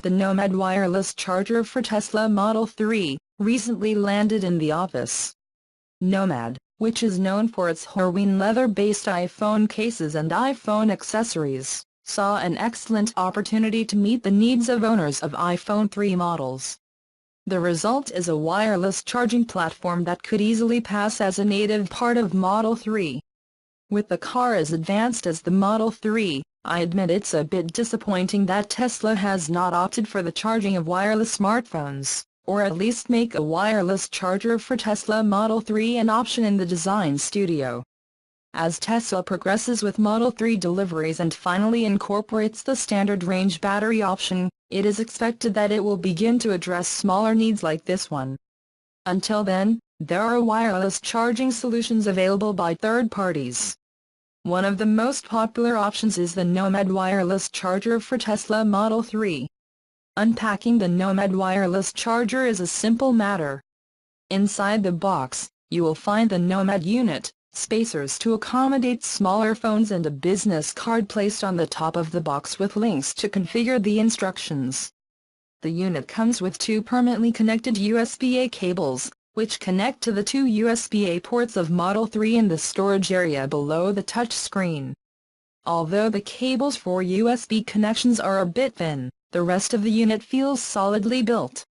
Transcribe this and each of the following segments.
The Nomad Wireless Charger for Tesla Model 3, recently landed in the office. Nomad, which is known for its Horween leather-based iPhone cases and iPhone accessories, saw an excellent opportunity to meet the needs of owners of iPhone 3 models. The result is a wireless charging platform that could easily pass as a native part of Model 3. With the car as advanced as the Model 3, I admit it's a bit disappointing that Tesla has not opted for the charging of wireless smartphones, or at least make a wireless charger for Tesla Model 3 an option in the design studio. As Tesla progresses with Model 3 deliveries and finally incorporates the standard range battery option, it is expected that it will begin to address smaller needs like this one. Until then, there are wireless charging solutions available by third parties. One of the most popular options is the Nomad Wireless Charger for Tesla Model 3. Unpacking the Nomad Wireless Charger is a simple matter. Inside the box, you will find the Nomad unit, spacers to accommodate smaller phones and a business card placed on the top of the box with links to configure the instructions. The unit comes with two permanently connected USB-A cables, which connect to the two USB-A ports of Model 3 in the storage area below the touchscreen. Although the cables for USB connections are a bit thin, the rest of the unit feels solidly built.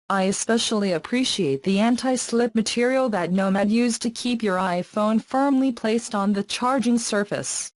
I especially appreciate the anti-slip material that Nomad used to keep your iPhone firmly placed on the charging surface.